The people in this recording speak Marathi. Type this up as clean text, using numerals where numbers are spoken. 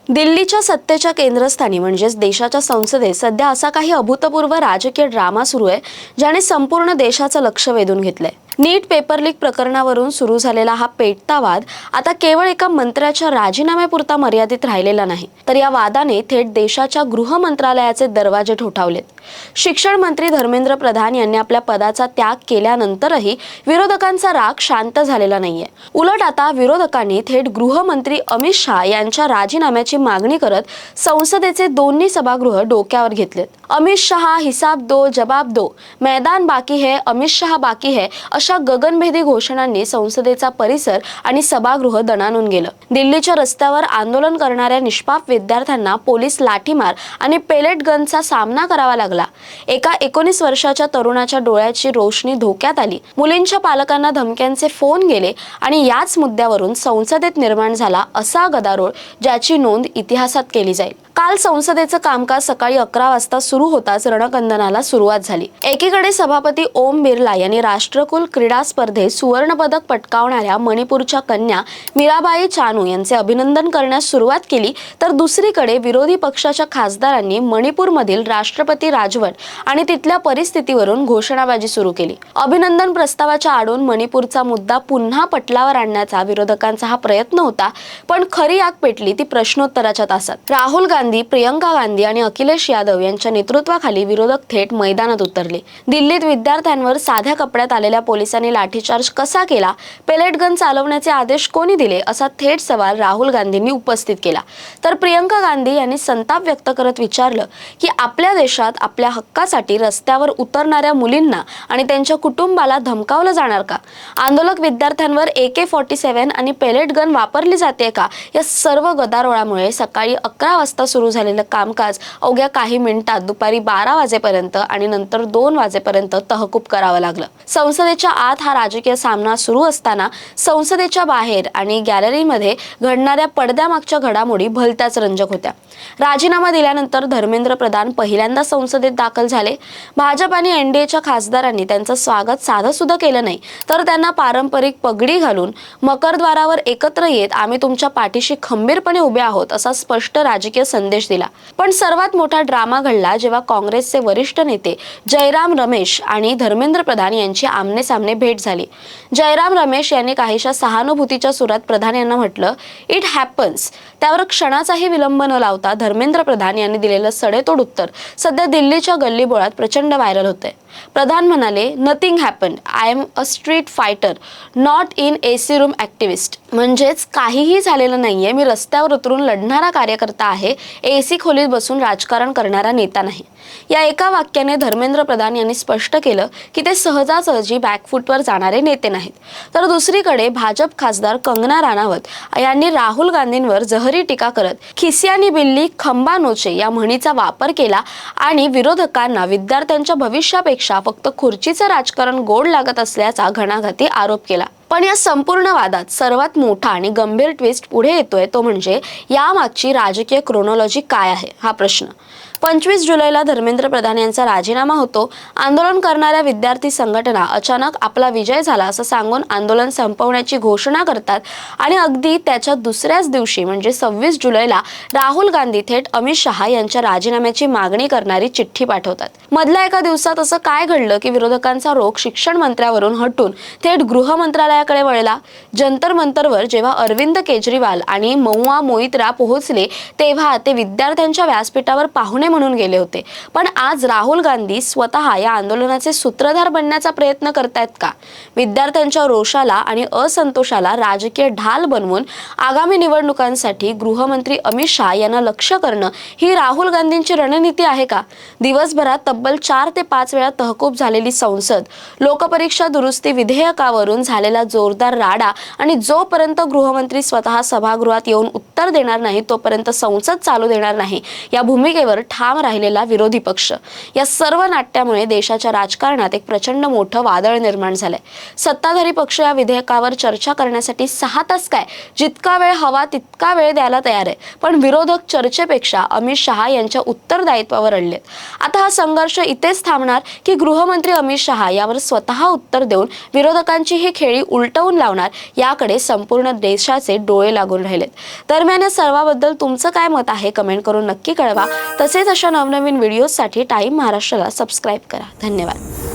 दिल्लीच्या सत्तेच्या केंद्रस्थानी म्हणजेच देशाच्या संसदेत सध्या असा काही अभूतपूर्व राजकीय ड्रामा सुरू आहे ज्याने संपूर्ण देशाचं लक्ष वेधून घेतलंय। नीट पेपर लीक प्रकरणावरून सुरू झालेला हा पेटता वाद आता केवळ एका मंत्र्याच्या राजीनाम्यापुरता मर्यादित राहिलेला नाही, तर या वादाने थेट देशाच्या गृह मंत्रालयाचे दरवाजे ठोठावलेत। शिक्षण मंत्री धर्मेंद्र प्रधान यांनी आपल्या पदाचा त्याग केल्यानंतरही विरोधकांचा राग शांत झालेला नाहीये। उलट आता विरोधकांनी थेट गृहमंत्री अमित शहा यांच्या राजीनाम्याची मागणी करत संसदेचे दोन्ही सभागृह डोक्यावर घेतलेत। अमित शहा हिसाब दो जवाब दो, मैदान बाकी है, अमित शहा बाकी है अशा गगनभेदी घोषणांनी संसदेचा परिसर आणि सभागृह दणाणून गेलं। दिल्लीच्या रस्त्यावर आंदोलन करणाऱ्या निष्पाप विद्यार्थ्यांना पोलीस लाठीमार आणि पेलेट गनचा सामना करावा लागला। एका 19 वर्षाच्या तरुणाच्या डोळ्याची रोशनी धोक्यात आली। मुलींच्या पालकांना धमक्यांचे फोन गेले आणि याच मुद्द्यावरून संसदेत निर्माण झाला असा गदारोळ ज्याची नोंद इतिहासात केली जाईल। काल संसदेचं कामकाज सकाळी 11 वाजता सुरू होताच रणकंदनाला सुरुवात झाली। एकीकडे सभापती ओम बिर्ला यांनी राष्ट्रकुल क्रीडा स्पर्धेत सुवर्ण पदक पटकावणाऱ्या मणिपूरच्या कन्या मीराबाई चानू यांचे अभिनंदन करण्यास सुरुवात केली, तर दुसरीकडे विरोधी पक्षाच्या खासदारांनी मणिपूरमधील राष्ट्रपती राजवट आणि तिथल्या परिस्थितीवरून घोषणाबाजी सुरू केली। अभिनंदन प्रस्तावाच्या आडून मणिपूरचा मुद्दा पुन्हा पटलावर आणण्याचा विरोधकांचा हा प्रयत्न होता, पण खरी आग पेटली ती प्रश्नोत्तराच्या तासात। राहुल गांधी, प्रियंका गांधी आणि अखिलेश यादव यांच्या नेतृत्वाखाली विरोधक थेट मैदानात उतरले। दिल्लीत विद्यार्थ्यांवर साध्या कपड्यात आलेल्या पोलिसांनी लाठीचार्ज कसा केला, पेलेट गन चालवण्याचे आदेश कोणी दिले असा थेट सवाल राहुल गांधींनी उपस्थित केला, तर प्रियंका गांधी यांनी संताप व्यक्त करत विचारलं की आपल्या देशात आपल्या हक्कासाठी रस्त्यावर उतरणाऱ्या मुलींना आणि त्यांच्या कुटुंबाला धमकावलं जाणार का? आंदोलक विद्यार्थ्यांवर AK-47 आणि पेलेट गन वापरली जाते का? या सर्व गदारोळामुळे सकाळी 11 वाजता सुरू झालेलं कामकाज अवघ्या काही मिनिटात दुपारी 12 वाजेपर्यंत आणि नंतर 2 वाजेपर्यंत तहकूब करावं लागलं। संसदेच्या आत हा राजकीय सामना सुरू असताना संसदेच्या बाहेर आणि गॅलरीमध्ये घडणाऱ्या पडद्यामागच्या घडामोडी भलत्याच रंजक होत्या। राजीनामा दिल्यानंतर धर्मेंद्र प्रधान पहिल्यांदा संसदेत दाखल झाले। भाजप आणि NDAच्या खासदारांनी त्यांचं स्वागत साधं सुद्धा केलं नाही, तर त्यांना पारंपरिक पगडी घालून मकरद्वारावर एकत्र येत आम्ही तुमच्या पाठीशी खंबीरपणे उभे आहोत असा स्पष्ट राजकीय संदेश दिला। पण सर्वात मोठा ड्रामा घडला जेव्हा काँग्रेसचे वरिष्ठ नेते जयराम रमेश आणि धर्मेंद्र प्रधान यांची आमने-सामने भेट झाली। जयराम रमेश यांनी काहीशा सहानुभूतीच्या सुरात प्रधान यांना म्हटलं, इट हॅपन्स। त्यावर क्षणाचाही विलंब न लावता धर्मेंद्र प्रधान यांनी दिलेलं सडेतोड उत्तर सध्या दिल्लीच्या गल्लीबोळात प्रचंड व्हायरल होतंय। प्रधान म्हणाले, nothing happen, I am a street fighter, not in AC room activist. म्हणजेच काहीही झालेलं नाहीये, मी रस्त्यावर उतरून लढणारा कार्यकर्ता आहे, AC खोलीत बसून राजकारण करणारा नेता नाही। या एका वाक्याने धर्मेंद्र प्रधान यांनी स्पष्ट केलं की ते सहजासहजी बॅकफूटवर जाणारे नेते नाहीत। तर दुसरीकडे भाजप खासदार कंगना राणावत यांनी राहुल गांधींवर जहरी टीका करत खिसियानी बिल्ली खंबा नोचे या म्हणीचा वापर केला आणि विरोधकांना विद्यार्थ्यांच्या भविष्यापेक्षा फक्त खुर्चीचं राजकारण गोड लागत असल्याचा घणाघाती आरोप केला। पण या संपूर्ण वादात सर्वात मोठा आणि गंभीर ट्विस्ट पुढे येतोय तो म्हणजे यामागची राजकीय क्रोनॉलॉजी काय आहे हा प्रश्न। 25 जुलैला धर्मेंद्र प्रधान यांचा राजीनामा होतो। आंदोलन करणाऱ्या विद्यार्थी संघटना अचानक आपला विजय झाला असं सांगून आंदोलन संपवण्याची घोषणा करतात आणि अगदी त्याच्या दुसऱ्याच दिवशी म्हणजे 26 जुलैला राहुल गांधी थेट अमित शहा यांच्या राजीनाम्याची मागणी करणारी चिठ्ठी पाठवतात। मधल्या एका दिवसात असं काय घडलं की विरोधकांचा रोख शिक्षण मंत्र्यावरून हटून थेट गृह मंत्रालयाकडे वळला? जंतर मंतरवर जेव्हा अरविंद केजरीवाल आणि महुआ मोइत्रा पोहोचले तेव्हा ते विद्यार्थ्यांच्या व्यासपीठावर पाहुणे म्हणून गेले होते, पण आज राहुल गांधी स्वतः या आंदोलनाचे सूत्रधार बनण्याचा प्रयत्न करतायत का? विद्यार्थ्यांच्या रोषाला आणि असंतोषाला राजकीय ढाल बनवून आगामी निवडणुकांसाठी गृहमंत्री अमित शहा यांना लक्ष करणं ही राहुल गांधींची रणनीती आहे का? दिवसभरात तब्बल 4 ते 5 वेळा तहकूब झालेली संसद, लोकपरीक्षा दुरुस्ती विधेयकावरून झालेला जोरदार राडा आणि जोपर्यंत गृहमंत्री स्वतः सभागृहात येऊन उत्तर देणार नाही तोपर्यंत संसद चालू देणार नाही या भूमिकेवर ठाम राहिलेला विरोधी पक्ष, या सर्व नाट्यामुळे देशाच्या राजकारणात एक प्रचंड मोठं वादळ निर्माण झालंय. सत्ताधारी पक्ष या विधेयकावर चर्चा करण्यासाठी 6 तास काय, जितका वेळ हवा तितका वेळ द्यायला तयार आहे. पण विरोधक चर्चेपेक्षा अमित शहा यांच्या उत्तरदायित्वावर अडलेत. आता हा संघर्ष इथेच थांबणार की गृहमंत्री अमित शहा यावर स्वतः उत्तर देऊन विरोधकांची ही खेळी उलटवून लावणार, याकडे संपूर्ण देशाचे डोळे लागून राहिलेत. दरम्यान या सर्वाबद्दल तुमचं काय मत आहे कमेंट करून नक्की कळवा. तसेच अशा नवनवीन व्हिडिओसाठी टाइम महाराष्ट्राला सबस्क्राईब करा. धन्यवाद.